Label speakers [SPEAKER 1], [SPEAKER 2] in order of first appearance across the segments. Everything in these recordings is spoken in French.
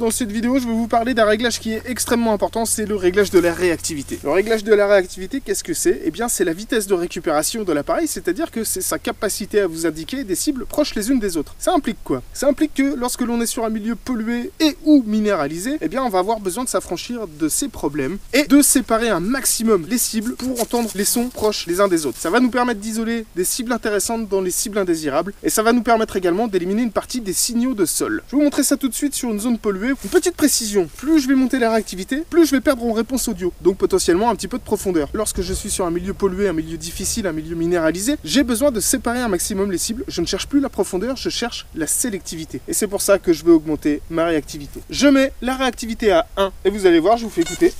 [SPEAKER 1] Dans cette vidéo, je vais vous parler d'un réglage qui est extrêmement important, c'est le réglage de la réactivité. Le réglage de la réactivité, qu'est-ce que c'est? Eh bien, c'est la vitesse de récupération de l'appareil, c'est-à-dire que c'est sa capacité à vous indiquer des cibles proches les unes des autres. Ça implique quoi? Ça implique que lorsque l'on est sur un milieu pollué et ou minéralisé, eh bien, on va avoir besoin de s'affranchir de ces problèmes et de séparer un maximum les cibles pour entendre les sons proches les uns des autres. Ça va nous permettre d'isoler des cibles intéressantes dans les cibles indésirables et ça va nous permettre également d'éliminer une partie des signaux de sol. Je vais vous montrer ça tout de suite sur une zone polluée. Une petite précision, plus je vais monter la réactivité, plus je vais perdre en réponse audio, donc potentiellement un petit peu de profondeur. Lorsque je suis sur un milieu pollué, un milieu difficile, un milieu minéralisé, j'ai besoin de séparer un maximum les cibles. Je ne cherche plus la profondeur, je cherche la sélectivité. Et c'est pour ça que je veux augmenter ma réactivité. Je mets la réactivité à 1 et vous allez voir, je vous fais écouter.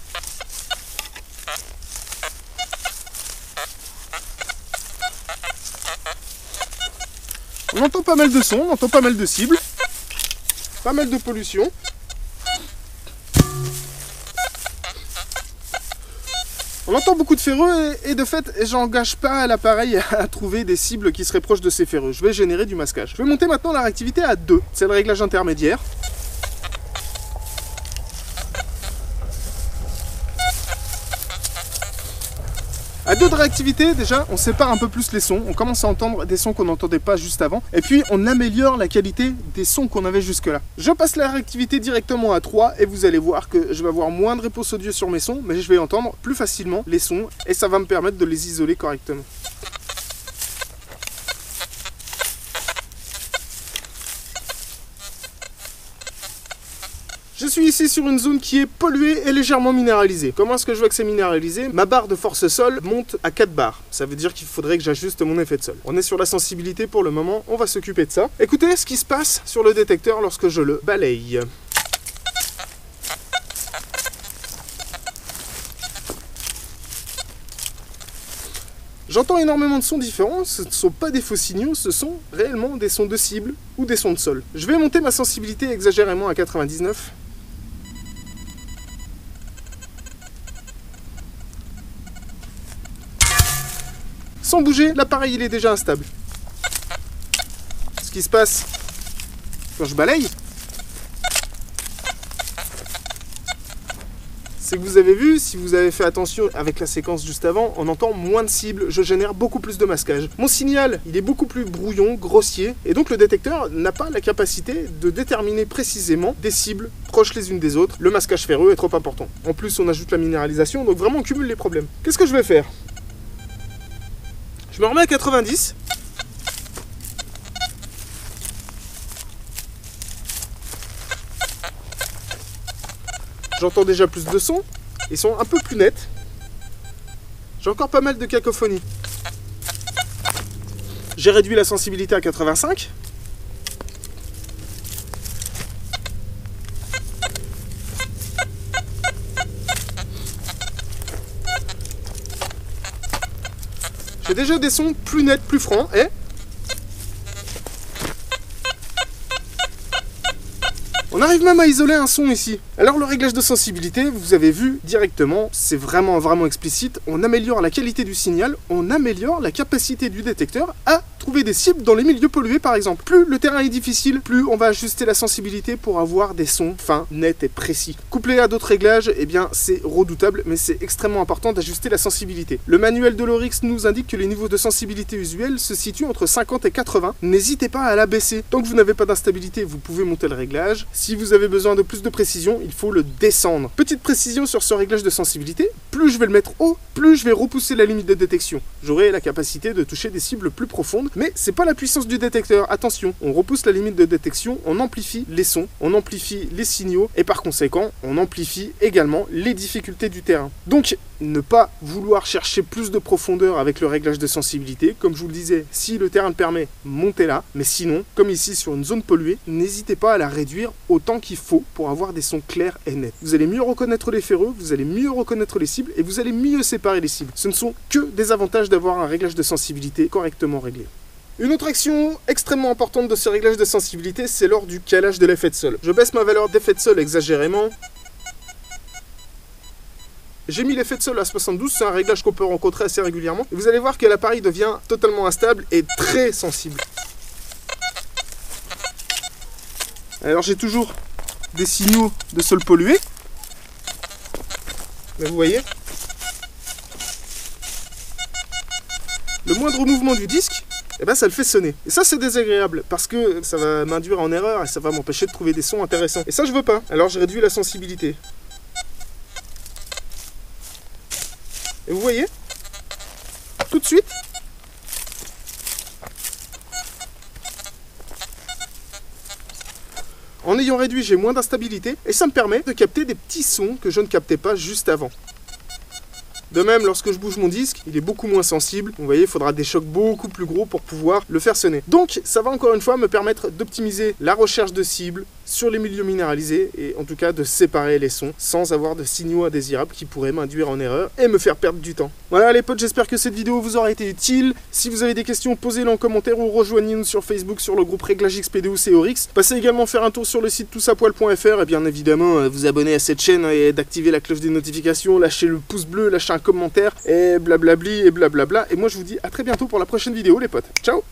[SPEAKER 1] On entend pas mal de sons, on entend pas mal de cibles, pas mal de pollution. On entend beaucoup de ferreux et de fait, j'engage pas l'appareil à trouver des cibles qui seraient proches de ces ferreux. Je vais générer du masquage. Je vais monter maintenant la réactivité à 2. C'est le réglage intermédiaire. À 2 de réactivité, déjà, on sépare un peu plus les sons. On commence à entendre des sons qu'on n'entendait pas juste avant. Et puis, on améliore la qualité des sons qu'on avait jusque-là. Je passe la réactivité directement à 3 et vous allez voir que je vais avoir moins de réponse audio sur mes sons, mais je vais entendre plus facilement les sons et ça va me permettre de les isoler correctement. Je suis ici sur une zone qui est polluée et légèrement minéralisée. Comment est-ce que je vois que c'est minéralisé? Ma barre de force sol monte à 4 barres. Ça veut dire qu'il faudrait que j'ajuste mon effet de sol. On est sur la sensibilité pour le moment, on va s'occuper de ça. Écoutez ce qui se passe sur le détecteur lorsque je le balaye. J'entends énormément de sons différents, ce ne sont pas des faux signaux, ce sont réellement des sons de cible ou des sons de sol. Je vais monter ma sensibilité exagérément à 99. Sans bouger, l'appareil il est déjà instable. Ce qui se passe quand je balaye, c'est que vous avez vu, si vous avez fait attention avec la séquence juste avant, on entend moins de cibles, je génère beaucoup plus de masquage. Mon signal, il est beaucoup plus brouillon, grossier, et donc le détecteur n'a pas la capacité de déterminer précisément des cibles proches les unes des autres. Le masquage ferreux est trop important. En plus, on ajoute la minéralisation, donc vraiment on cumule les problèmes. Qu'est-ce que je vais faire? Je me remets à 90. J'entends déjà plus de sons, ils sont un peu plus nets. J'ai encore pas mal de cacophonie. J'ai réduit la sensibilité à 85. J'ai déjà des sons plus nets, plus francs, et on arrive même à isoler un son ici. Alors le réglage de sensibilité, vous avez vu directement, c'est vraiment explicite. On améliore la qualité du signal, on améliore la capacité du détecteur à trouver des cibles dans les milieux pollués par exemple. Plus le terrain est difficile, plus on va ajuster la sensibilité pour avoir des sons fins, nets et précis. Couplé à d'autres réglages, eh bien c'est redoutable, mais c'est extrêmement important d'ajuster la sensibilité. Le manuel de l'Oryx nous indique que les niveaux de sensibilité usuels se situent entre 50 et 80. N'hésitez pas à l'abaisser. Tant que vous n'avez pas d'instabilité, vous pouvez monter le réglage. Si vous avez besoin de plus de précision, il faut le descendre. Petite précision sur ce réglage de sensibilité, plus je vais le mettre haut, plus je vais repousser la limite de détection. J'aurai la capacité de toucher des cibles plus profondes, mais c'est pas la puissance du détecteur. Attention, on repousse la limite de détection, on amplifie les sons, on amplifie les signaux, et par conséquent, on amplifie également les difficultés du terrain. Donc, ne pas vouloir chercher plus de profondeur avec le réglage de sensibilité. Comme je vous le disais, si le terrain le permet, montez là. Mais sinon, comme ici sur une zone polluée, n'hésitez pas à la réduire autant qu'il faut pour avoir des sons clairs et nets. Vous allez mieux reconnaître les ferreux, vous allez mieux reconnaître les cibles et vous allez mieux séparer les cibles. Ce ne sont que des avantages d'avoir un réglage de sensibilité correctement réglé. Une autre action extrêmement importante de ce réglage de sensibilité, c'est lors du calage de l'effet de sol. Je baisse ma valeur d'effet de sol exagérément. J'ai mis l'effet de sol à 72, c'est un réglage qu'on peut rencontrer assez régulièrement. Et vous allez voir que l'appareil devient totalement instable et très sensible. Alors j'ai toujours des signaux de sol pollué. Mais vous voyez, le moindre mouvement du disque, eh ben ça le fait sonner. Et ça c'est désagréable parce que ça va m'induire en erreur et ça va m'empêcher de trouver des sons intéressants. Et ça je veux pas, alors je réduis la sensibilité. Et vous voyez, tout de suite, en ayant réduit, j'ai moins d'instabilité et ça me permet de capter des petits sons que je ne captais pas juste avant. De même, lorsque je bouge mon disque, il est beaucoup moins sensible. Vous voyez, il faudra des chocs beaucoup plus gros pour pouvoir le faire sonner. Donc, ça va encore une fois me permettre d'optimiser la recherche de cibles sur les milieux minéralisés et en tout cas de séparer les sons sans avoir de signaux indésirables qui pourraient m'induire en erreur et me faire perdre du temps. Voilà les potes, j'espère que cette vidéo vous aura été utile. Si vous avez des questions, posez-les en commentaire ou rejoignez-nous sur Facebook sur le groupe Réglage XPDO CORX. Passez également faire un tour sur le site toutsapoil.fr et bien évidemment vous abonner à cette chaîne et d'activer la cloche des notifications, lâchez le pouce bleu, lâchez un commentaire et blablabli et blablabla. Et moi je vous dis à très bientôt pour la prochaine vidéo les potes. Ciao!